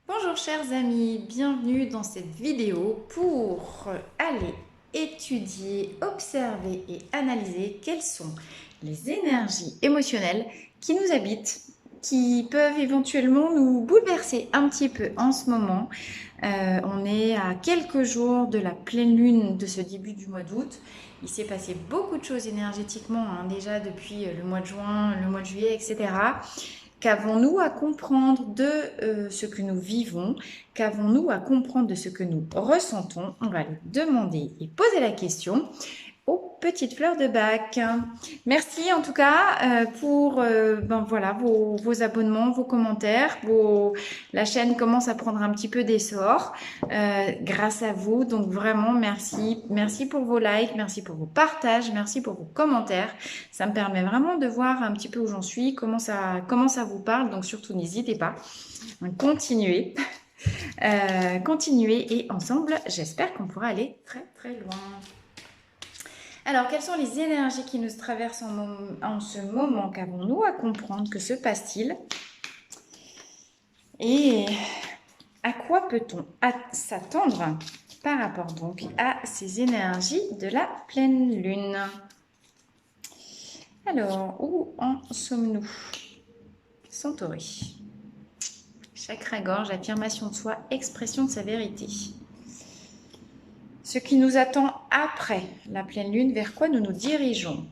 Bonjour chers amis, bienvenue dans cette vidéo pour aller étudier, observer et analyser quelles sont les énergies émotionnelles qui nous habitent, qui peuvent éventuellement nous bouleverser un petit peu en ce moment. On est à quelques jours de la pleine lune de ce début du mois d'août. Il s'est passé beaucoup de choses énergétiquement déjà depuis le mois de juin, le mois de juillet, etc. Qu'avons-nous à comprendre de ce que nous vivons? Qu'avons-nous à comprendre de ce que nous ressentons? On va aller demander et poser la question aux petites fleurs de bac. Merci en tout cas pour voilà, vos abonnements, vos commentaires. La chaîne commence à prendre un petit peu d'essor grâce à vous. Donc vraiment merci. Merci pour vos likes, merci pour vos partages, merci pour vos commentaires. Ça me permet vraiment de voir un petit peu où j'en suis, comment ça vous parle. Donc surtout n'hésitez pas. Continuez. Continuez et ensemble, j'espère qu'on pourra aller très très loin. Alors, quelles sont les énergies qui nous traversent en ce moment? Qu'avons-nous à comprendre? Que se passe-t-il? Et à quoi peut-on s'attendre par rapport donc à ces énergies de la pleine lune? Alors, où en sommes-nous? Centauri. Chakra-gorge, affirmation de soi, expression de sa vérité. Ce qui nous attend après la pleine lune, vers quoi nous nous dirigeons?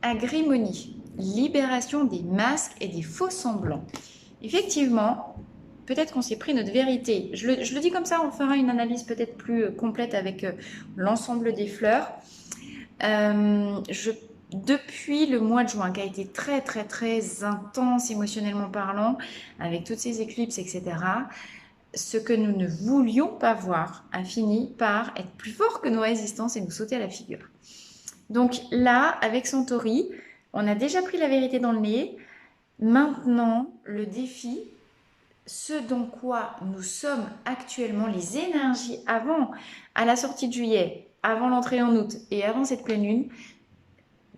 Agrimonie, libération des masques et des faux semblants. Effectivement, peut-être qu'on s'est pris notre vérité. Je le dis comme ça, on fera une analyse peut-être plus complète avec l'ensemble des fleurs. Depuis le mois de juin, qui a été très très très intense émotionnellement parlant, avec toutes ces éclipses, etc., ce que nous ne voulions pas voir a fini par être plus fort que nos résistances et nous sauter à la figure. Donc là, avec Centauri, on a déjà pris la vérité dans le nez. Maintenant, le défi, ce dans quoi nous sommes actuellement, les énergies avant, à la sortie de juillet, avant l'entrée en août et avant cette pleine lune,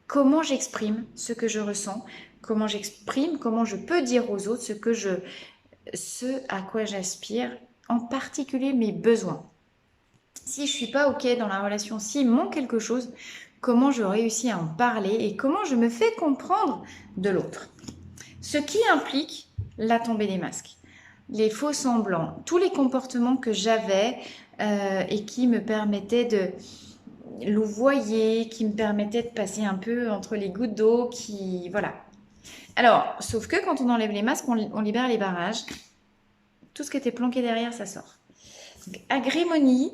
comment j'exprime ce que je ressens, comment j'exprime, comment je peux dire aux autres ce à quoi j'aspire, en particulier mes besoins. Si je suis pas OK dans la relation, s'il manque quelque chose, comment je réussis à en parler et comment je me fais comprendre de l'autre. Ce qui implique la tombée des masques, les faux semblants, tous les comportements que j'avais et qui me permettaient de louvoyer, qui me permettaient de passer un peu entre les gouttes d'eau, voilà. Alors, sauf que quand on enlève les masques, on libère les barrages. Tout ce qui était planqué derrière, ça sort. Donc, agrimonie,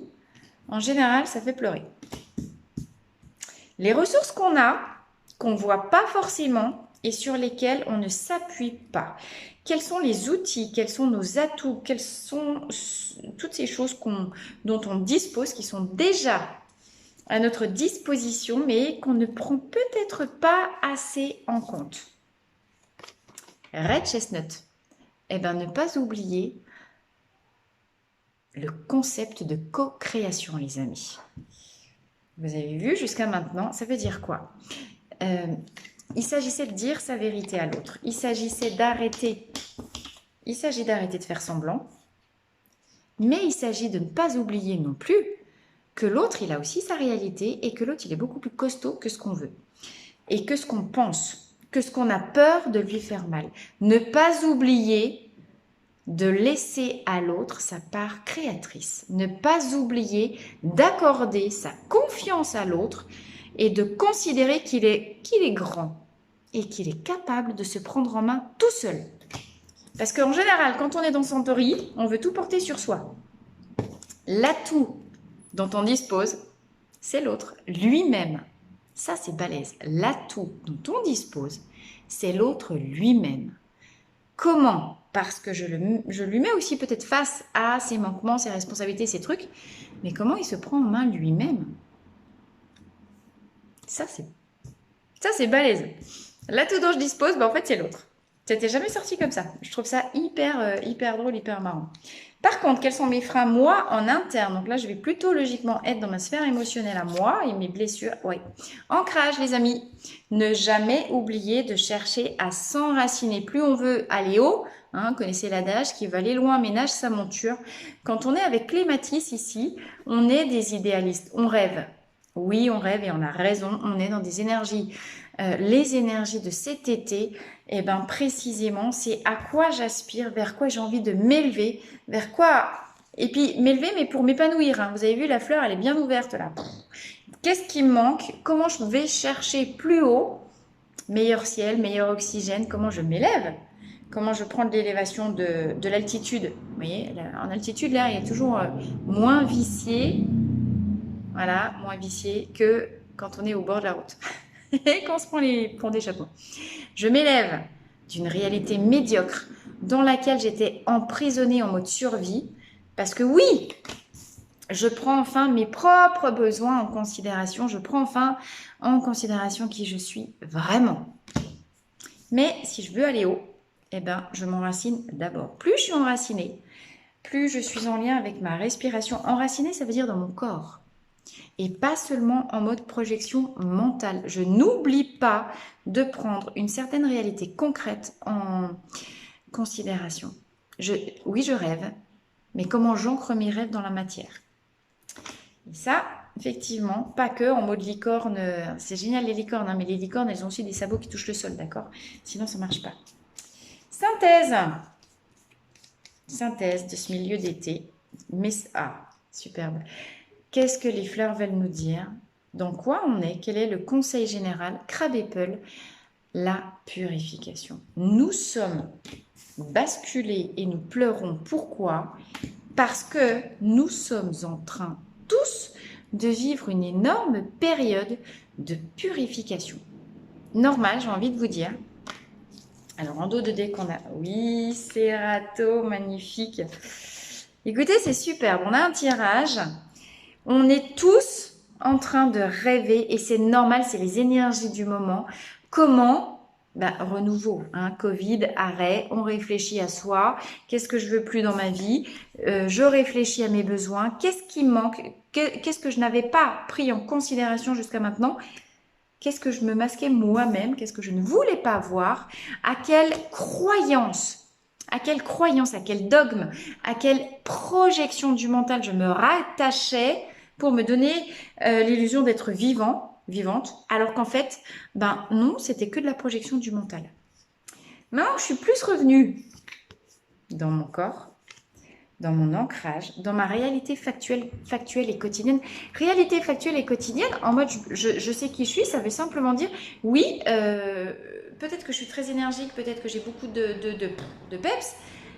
en général, ça fait pleurer. Les ressources qu'on ne voit pas forcément et sur lesquelles on ne s'appuie pas. Quels sont les outils, quels sont nos atouts, quelles sont toutes ces choses dont on dispose, qui sont déjà à notre disposition, mais qu'on ne prend peut-être pas assez en compte. Red Chestnut. Eh bien, ne pas oublier le concept de co-création, les amis. Vous avez vu jusqu'à maintenant, ça veut dire quoi? Il s'agissait de dire sa vérité à l'autre. Il s'agit d'arrêter de faire semblant, mais il s'agit de ne pas oublier non plus que l'autre, il a aussi sa réalité et que l'autre, il est beaucoup plus costaud que ce qu'on veut et que ce qu'on pense, que ce qu'on a peur de lui faire mal. Ne pas oublier de laisser à l'autre sa part créatrice. Ne pas oublier d'accorder sa confiance à l'autre et de considérer qu'il est grand et qu'il est capable de se prendre en main tout seul. Parce qu'en général, quand on est dans Centauri, on veut tout porter sur soi. L'atout dont on dispose, c'est l'autre, lui-même. Ça, c'est balèze. L'atout dont on dispose, c'est l'autre lui-même. Comment? Parce que je lui mets aussi peut-être face à ses manquements, ses responsabilités, ses trucs, mais comment il se prend en main lui-même? Ça, c'est balèze. L'atout dont je dispose, en fait, c'est l'autre. C'était jamais sorti comme ça. Je trouve ça hyper drôle, hyper marrant. Par contre, quels sont mes freins, moi, en interne? Donc là, je vais plutôt logiquement être dans ma sphère émotionnelle à moi et mes blessures. Oui. Ancrage, les amis. Ne jamais oublier de chercher à s'enraciner. Plus on veut aller haut, hein, connaissez l'adage qui veut aller loin ménage sa monture. Quand on est avec Clématis ici, on est des idéalistes. On rêve. Oui, on rêve et on a raison. On est dans des énergies. Les énergies de cet été, eh ben, précisément, c'est à quoi j'aspire, vers quoi j'ai envie de m'élever, vers quoi... Et puis, m'élever, mais pour m'épanouir. Hein. Vous avez vu, la fleur, elle est bien ouverte, là. Qu'est-ce qui me manque? Comment je vais chercher plus haut? Meilleur ciel, meilleur oxygène. Comment je m'élève? Comment je prends de l'élévation de l'altitude? Vous voyez, en altitude, l'air, il est toujours moins vicié. Voilà, moins vicié que quand on est au bord de la route. Et qu'on se prend les ponts d'échappement. Je m'élève d'une réalité médiocre dans laquelle j'étais emprisonnée en mode survie. Parce que oui, je prends enfin mes propres besoins en considération. Je prends enfin en considération qui je suis vraiment. Mais si je veux aller haut, eh ben, je m'enracine d'abord. Plus je suis enracinée, plus je suis en lien avec ma respiration. Enracinée, ça veut dire dans mon corps. Et pas seulement en mode projection mentale. Je n'oublie pas de prendre une certaine réalité concrète en considération. Oui, je rêve, mais comment j'ancre mes rêves dans la matière? Et ça, effectivement, pas que en mode licorne. C'est génial les licornes, hein, mais les licornes, elles ont aussi des sabots qui touchent le sol, d'accord? Sinon, ça ne marche pas. Synthèse. Synthèse de ce milieu d'été. Superbe. Qu'est-ce que les fleurs veulent nous dire? Dans quoi on est? Quel est le conseil général? Crabbe Apple, la purification. Nous sommes basculés et nous pleurons. Pourquoi? Parce que nous sommes en train tous de vivre une énorme période de purification. Normal, j'ai envie de vous dire. Alors, en dos de dé qu'on a... Oui, Serato, magnifique. Écoutez, c'est superbe. On a un tirage... On est tous en train de rêver et c'est normal, c'est les énergies du moment. Comment? Renouveau, hein, Covid, arrêt, on réfléchit à soi. Qu'est-ce que je veux plus dans ma vie? Je réfléchis à mes besoins. Qu'est-ce qui me manque? Qu'est-ce que je n'avais pas pris en considération jusqu'à maintenant? Qu'est-ce que je me masquais moi-même? Qu'est-ce que je ne voulais pas voir? À quelle croyance, à quel dogme, à quelle projection du mental je me rattachais pour me donner l'illusion d'être vivante, alors qu'en fait, non, c'était que de la projection du mental. Maintenant, je suis plus revenue dans mon corps, dans mon ancrage, dans ma réalité factuelle et quotidienne. Réalité factuelle et quotidienne, en mode je sais qui je suis, ça veut simplement dire, oui, peut-être que je suis très énergique, peut-être que j'ai beaucoup de peps,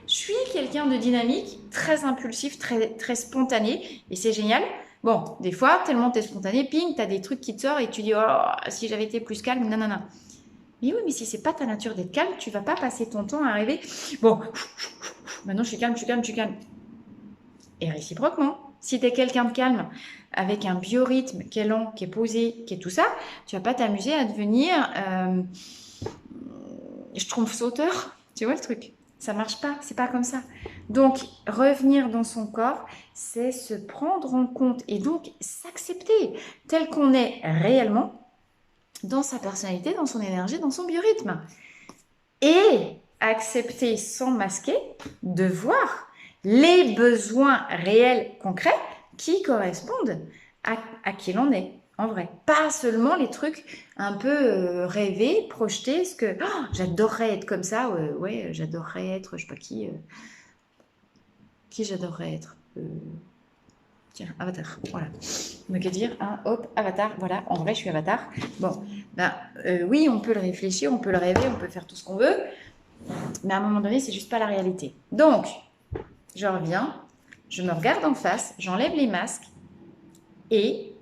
je suis quelqu'un de dynamique, très impulsif, très spontané, et c'est génial. Bon, des fois, tellement t'es spontané, ping, t'as des trucs qui te sortent et tu dis, oh, si j'avais été plus calme, nanana. Mais oui, mais si c'est pas ta nature d'être calme, tu vas pas passer ton temps à rêver. Bon, maintenant je suis calme. Et réciproquement, si tu es quelqu'un de calme, avec un biorhythme qui est lent, qui est posé, qui est tout ça, tu vas pas t'amuser à devenir schtroumpf sauteur. Tu vois le truc? Ça marche pas, c'est pas comme ça. Donc, revenir dans son corps, c'est se prendre en compte et donc s'accepter tel qu'on est réellement dans sa personnalité, dans son énergie, dans son biorhythme. Et accepter sans masquer de voir les besoins réels, concrets, qui correspondent à qui l'on est, en vrai. Pas seulement les trucs un peu rêvés, projetés, ce que j'adorerais être comme ça, ouais, j'adorerais être, je sais pas qui j'adorerais être. Tiens, Avatar, voilà. Donc, que dire, hein, hop, Avatar, voilà, en vrai, je suis Avatar. Bon, oui, on peut le réfléchir, on peut le rêver, on peut faire tout ce qu'on veut, mais à un moment donné, c'est juste pas la réalité. Donc, je reviens, je me regarde en face, j'enlève les masques et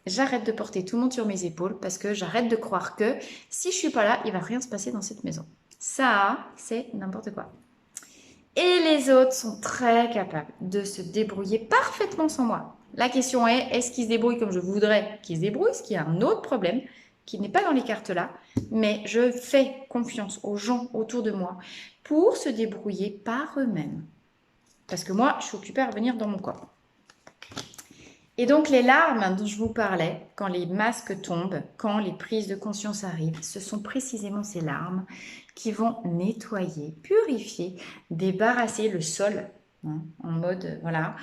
j'arrête de porter tout le monde sur mes épaules parce que j'arrête de croire que si je suis pas là, il va rien se passer dans cette maison. Ça, c'est n'importe quoi. Et les autres sont très capables de se débrouiller parfaitement sans moi. La question est, est-ce qu'ils se débrouillent comme je voudrais qu'ils se débrouillent? Est-ce qu'il y a un autre problème qui n'est pas dans les cartes là, mais je fais confiance aux gens autour de moi pour se débrouiller par eux-mêmes. Parce que moi, je suis occupée à revenir dans mon corps. Et donc les larmes dont je vous parlais, quand les masques tombent, quand les prises de conscience arrivent, ce sont précisément ces larmes qui vont nettoyer, purifier, débarrasser le sol, hein, en mode, voilà,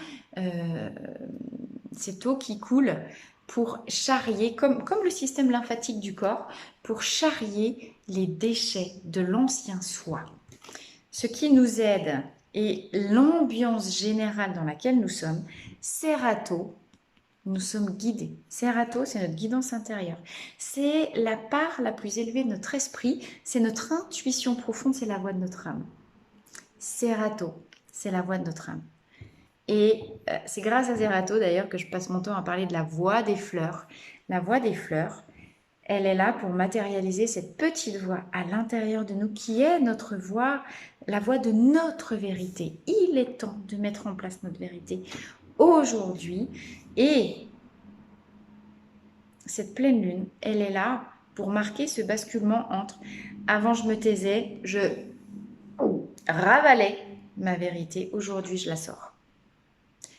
cette eau qui coule pour charrier, comme le système lymphatique du corps, pour charrier les déchets de l'ancien soi. Ce qui nous aide et l'ambiance générale dans laquelle nous sommes, Serato, nous sommes guidés. Serato, c'est notre guidance intérieure. C'est la part la plus élevée de notre esprit, c'est notre intuition profonde, c'est la voix de notre âme. Serato, c'est la voix de notre âme. Et c'est grâce à Serato d'ailleurs que je passe mon temps à parler de la voix des fleurs. La voix des fleurs, elle est là pour matérialiser cette petite voix à l'intérieur de nous qui est notre voix, la voix de notre vérité. Il est temps de mettre en place notre vérité aujourd'hui. Et cette pleine lune, elle est là pour marquer ce basculement entre avant je me taisais, je ravalais ma vérité, aujourd'hui je la sors.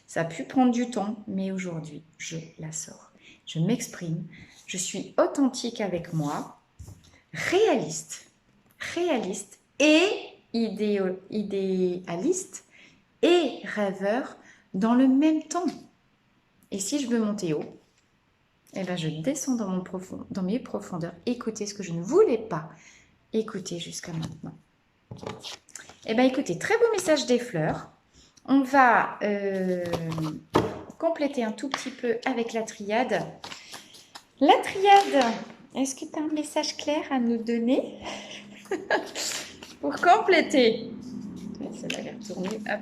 Ça a pu prendre du temps, mais aujourd'hui je la sors. Je m'exprime, je suis authentique avec moi, réaliste et idéaliste et rêveur dans le même temps. Et si je veux monter haut, eh ben je descends dans mes profondeurs, écouter ce que je ne voulais pas écouter jusqu'à maintenant. Eh bien, écoutez, très beau message des fleurs. On va compléter un tout petit peu avec la triade. La triade, est-ce que tu as un message clair à nous donner pour compléter? Celle-là, elle est retournée. Hop.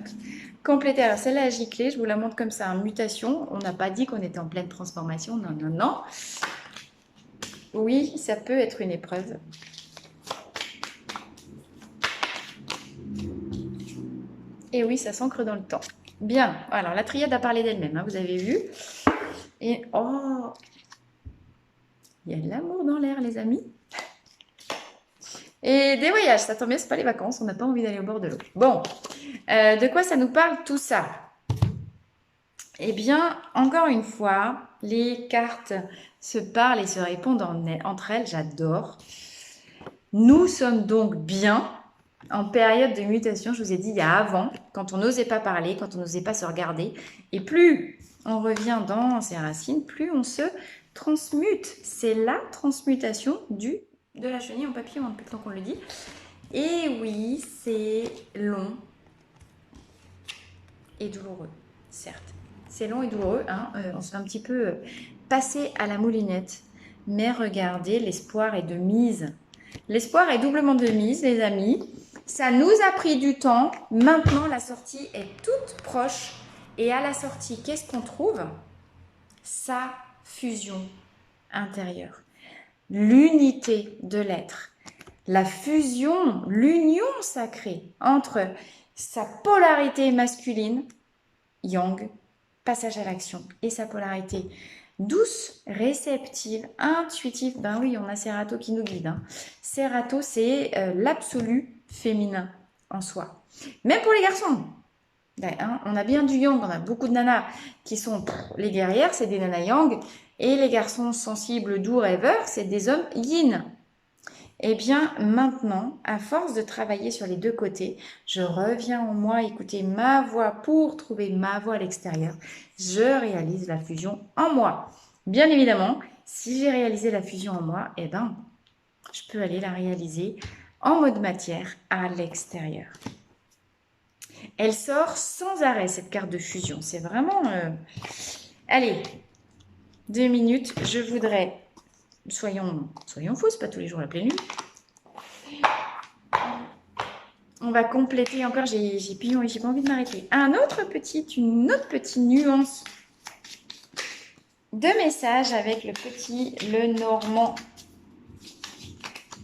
Compléter. Alors, celle-là a giclé. Je vous la montre comme ça, en mutation. On n'a pas dit qu'on était en pleine transformation. Non, non, non. Oui, ça peut être une épreuve. Et oui, ça s'ancre dans le temps. Bien. Alors, la triade a parlé d'elle-même, hein, vous avez vu. Et oh, il y a de l'amour dans l'air, les amis. Et des voyages, ça tombe bien, c'est pas les vacances, on n'a pas envie d'aller au bord de l'eau. Bon, de quoi ça nous parle tout ça? Eh bien, encore une fois, les cartes se parlent et se répondent entre elles, j'adore. Nous sommes donc bien en période de mutation, je vous ai dit, il y a avant, quand on n'osait pas parler, quand on n'osait pas se regarder. Et plus on revient dans ses racines, plus on se transmute. C'est la transmutation de la chenille en papillon, depuis le temps qu'on le dit. Et oui, c'est long et douloureux, certes. C'est long et douloureux, hein, on se fait un petit peu passer à la moulinette. Mais regardez, l'espoir est de mise. L'espoir est doublement de mise, les amis. Ça nous a pris du temps. Maintenant, la sortie est toute proche. Et à la sortie, qu'est-ce qu'on trouve? Sa fusion intérieure. L'unité de l'être. La fusion, l'union sacrée entre sa polarité masculine, yang, passage à l'action, et sa polarité douce, réceptive, intuitive. Ben oui, on a Serato qui nous guide. Hein. Serato, c'est l'absolu féminin en soi. Même pour les garçons. Hein, on a bien du yang, on a beaucoup de nanas qui sont les guerrières, c'est des nanas yang. Et les garçons sensibles, doux, rêveurs, c'est des hommes yin. Eh bien, maintenant, à force de travailler sur les deux côtés, je reviens en moi écouter ma voix pour trouver ma voix à l'extérieur. Je réalise la fusion en moi. Bien évidemment, si j'ai réalisé la fusion en moi, eh ben, je peux aller la réaliser en mode matière à l'extérieur. Elle sort sans arrêt, cette carte de fusion. C'est vraiment... Allez, 2 minutes. Je voudrais... Soyons fous, c'est pas tous les jours la pleine lune. On va compléter encore, j'ai pas envie de m'arrêter. Une autre petite nuance de message avec le normand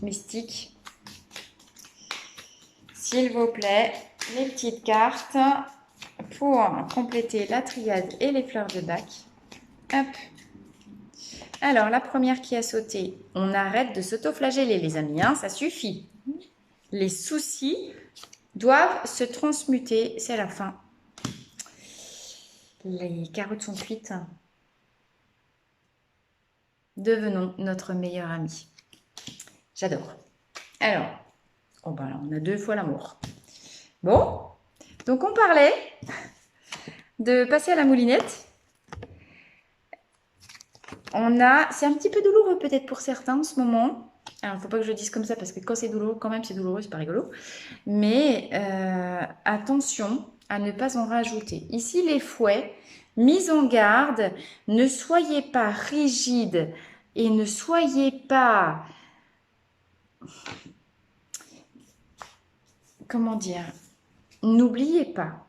mystique. S'il vous plaît, les petites cartes pour compléter la triade et les fleurs de bac. Hop. Alors, la première qui a sauté, on arrête de s'autoflageller, les amis, hein, ça suffit. Les soucis doivent se transmuter, c'est la fin. Les carottes sont cuites. Devenons notre meilleur ami. J'adore. Alors, oh ben là, on a 2 fois l'amour. Bon, donc on parlait de passer à la moulinette. C'est un petit peu douloureux peut-être pour certains en ce moment. Alors, il ne faut pas que je dise comme ça parce que quand c'est douloureux, quand même c'est douloureux, c'est pas rigolo. Mais attention à ne pas en rajouter. Ici, les fouets, mise en garde, ne soyez pas rigide et ne soyez pas... Comment dire? N'oubliez pas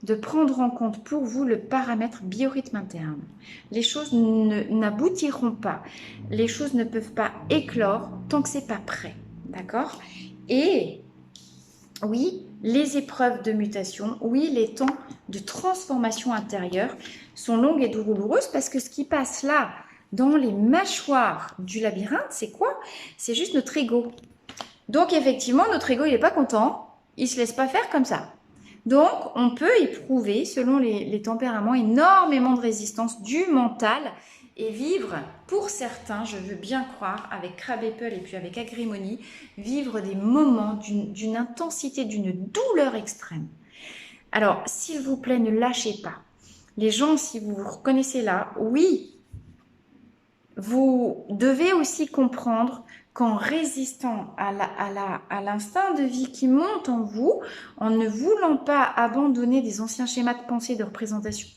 de prendre en compte pour vous le paramètre biorhythme interne. Les choses n'aboutiront pas. Les choses ne peuvent pas éclore tant que c'est pas prêt. D'accord? Et oui, les épreuves de mutation, oui, les temps de transformation intérieure sont longues et douloureuses parce que ce qui passe là, dans les mâchoires du labyrinthe, c'est quoi? C'est juste notre ego. Donc effectivement, notre ego, il n'est pas content, il ne se laisse pas faire comme ça. Donc, on peut éprouver, selon les tempéraments, énormément de résistance du mental et vivre, pour certains, je veux bien croire, avec Crab Apple et puis avec Agrimony, vivre des moments d'une intensité, d'une douleur extrême. Alors, s'il vous plaît, ne lâchez pas. Les gens, si vous vous reconnaissez là, oui, vous devez aussi comprendre qu'en résistant à l'instinct de vie qui monte en vous, en ne voulant pas abandonner des anciens schémas de pensée, de représentation,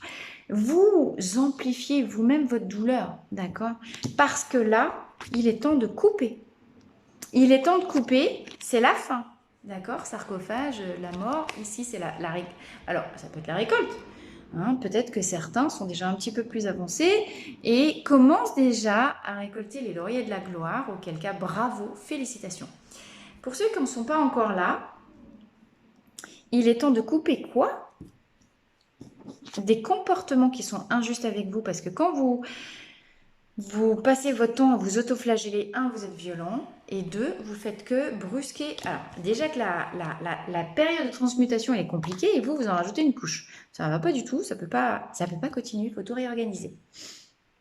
vous amplifiez vous-même votre douleur, d'accord? Parce que là, il est temps de couper. Il est temps de couper, c'est la fin, d'accord? Sarcophage, la mort, ici c'est la récolte. Alors, ça peut être la récolte. Hein, peut-être que certains sont déjà un petit peu plus avancés et commencent déjà à récolter les lauriers de la gloire, auquel cas bravo, félicitations. Pour ceux qui n'en sont pas encore là, il est temps de couper quoi? Des comportements qui sont injustes avec vous, parce que quand vous passez votre temps à vous autoflageller, 1, vous êtes violent, et 2, vous faites que brusquer. Alors, déjà que la période de transmutation elle est compliquée, et vous en rajoutez une couche. Ça ne va pas du tout, ça peut pas continuer, il faut tout réorganiser.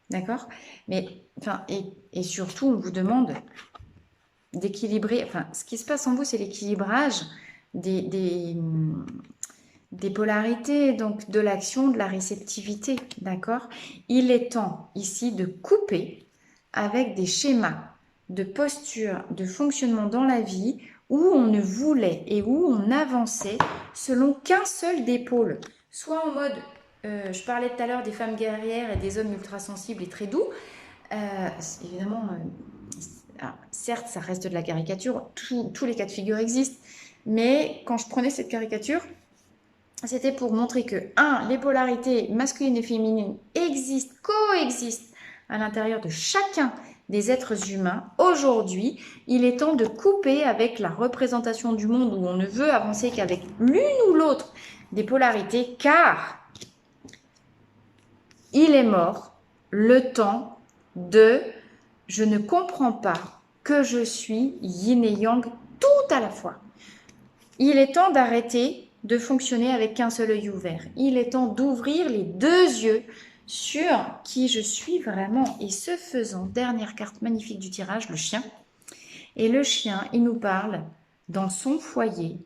D'accord? Mais, enfin, et surtout, on vous demande d'équilibrer, enfin, ce qui se passe en vous, c'est l'équilibrage des polarités, donc de l'action, de la réceptivité, d'accord? Il est temps ici de couper avec des schémas de posture, de fonctionnement dans la vie où on ne voulait et où on avançait selon qu'un seul des pôles, soit en mode, je parlais tout à l'heure des femmes guerrières et des hommes ultra sensibles et très doux, évidemment, alors, certes ça reste de la caricature, tous les cas de figure existent, mais quand je prenais cette caricature, c'était pour montrer que, 1, les polarités masculines et féminines existent, coexistent à l'intérieur de chacun des êtres humains. Aujourd'hui, il est temps de couper avec la représentation du monde où on ne veut avancer qu'avec l'une ou l'autre des polarités, car il est mort le temps de « je ne comprends pas que je suis yin et yang tout à la fois ». Il est temps d'arrêter de fonctionner avec qu'un seul œil ouvert. Il est temps d'ouvrir les 2 yeux sur qui je suis vraiment. Et ce faisant, dernière carte magnifique du tirage, le chien. Et le chien, il nous parle dans son foyer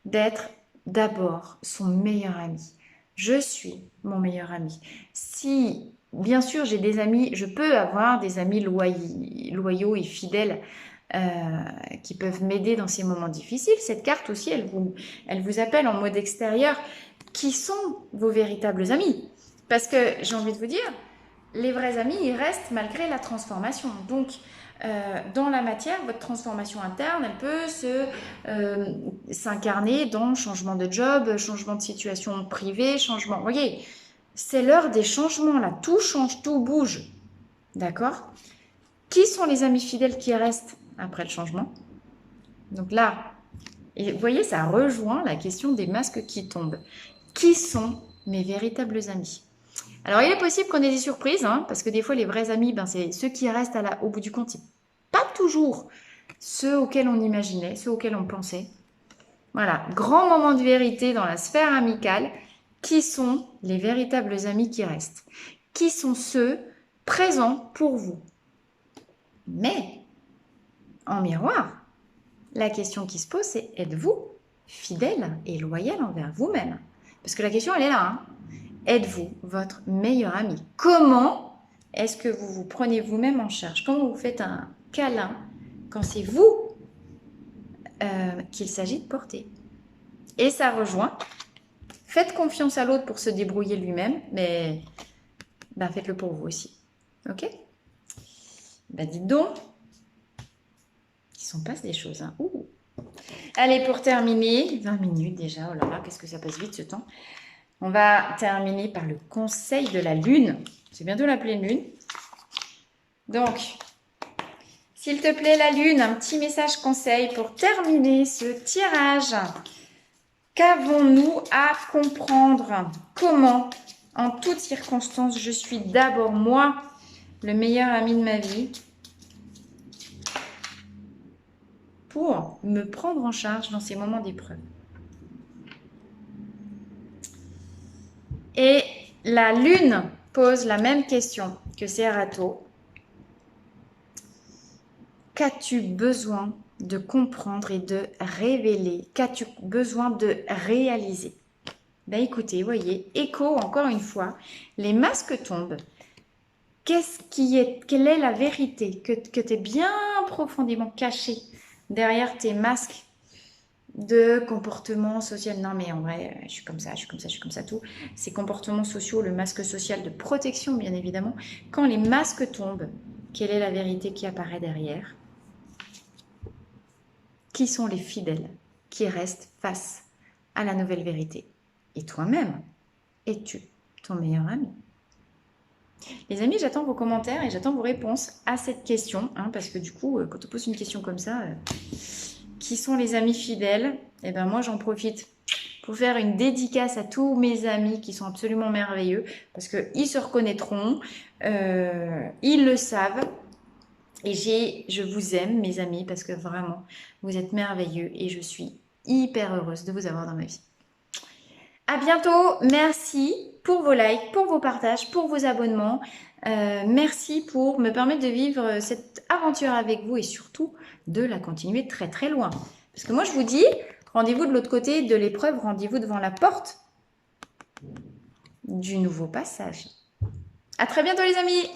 d'être d'abord son meilleur ami. Je suis mon meilleur ami. Si, bien sûr, j'ai des amis, je peux avoir des amis loyaux et fidèles qui peuvent m'aider dans ces moments difficiles. Cette carte aussi, elle vous appelle en mode extérieur. Qui sont vos véritables amis? Parce que j'ai envie de vous dire, les vrais amis, ils restent malgré la transformation. Donc, dans la matière, votre transformation interne, elle peut s'incarner dans changement de job, changement de situation privée, changement... Vous voyez, c'est l'heure des changements, là. Tout change, tout bouge. D'accord? Qui sont les amis fidèles qui restent après le changement? Donc là, et vous voyez, ça rejoint la question des masques qui tombent. Qui sont mes véritables amis? Alors, il est possible qu'on ait des surprises, hein, parce que des fois, les vrais amis, ben, c'est ceux qui restent au bout du compte. C'est pas toujours ceux auxquels on imaginait, ceux auxquels on pensait. Voilà, grand moment de vérité dans la sphère amicale. Qui sont les véritables amis qui restent? Qui sont ceux présents pour vous? Mais, en miroir, la question qui se pose, c'est êtes-vous fidèle et loyal envers vous-même? Parce que la question, elle est là. Hein. Êtes-vous votre meilleur ami? Comment est-ce que vous vous prenez vous-même en charge? Comment vous faites un câlin quand c'est vous qu'il s'agit de porter? Et ça rejoint. Faites confiance à l'autre pour se débrouiller lui-même, mais ben, faites-le pour vous aussi. Ok? Ben, dites donc, il s'en passe des choses. Hein. Ouh. Allez, pour terminer, 20 minutes déjà. Oh là là, qu'est-ce que ça passe vite ce temps. On va terminer par le conseil de la lune. C'est bientôt la pleine lune. Donc, s'il te plaît, la lune, un petit message conseil pour terminer ce tirage. Qu'avons-nous à comprendre? Comment, en toutes circonstances, je suis d'abord moi, le meilleur ami de ma vie, pour me prendre en charge dans ces moments d'épreuve? Et la lune pose la même question que Serato. Qu'as-tu besoin de comprendre et de révéler? Qu'as-tu besoin de réaliser? Ben écoutez, voyez, écho encore une fois, les masques tombent. Quelle est la vérité que tu es bien profondément caché derrière tes masques de comportement social? Non mais en vrai, je suis comme ça, je suis comme ça, je suis comme ça, tout. Ces comportements sociaux, le masque social de protection bien évidemment. Quand les masques tombent, quelle est la vérité qui apparaît derrière? Qui sont les fidèles qui restent face à la nouvelle vérité? Et toi-même, es-tu ton meilleur ami? Les amis, j'attends vos commentaires et j'attends vos réponses à cette question, hein, parce que du coup, quand on pose une question comme ça, qui sont les amis fidèles? Eh ben moi, j'en profite pour faire une dédicace à tous mes amis qui sont absolument merveilleux, parce qu'ils se reconnaîtront, ils le savent. Et je vous aime, mes amis, parce que vraiment, vous êtes merveilleux et je suis hyper heureuse de vous avoir dans ma vie. À bientôt. Merci pour vos likes, pour vos partages, pour vos abonnements. Merci pour me permettre de vivre cette aventure avec vous et surtout de la continuer très très loin. Parce que moi, je vous dis, rendez-vous de l'autre côté de l'épreuve, rendez-vous devant la porte du nouveau passage. À très bientôt, les amis!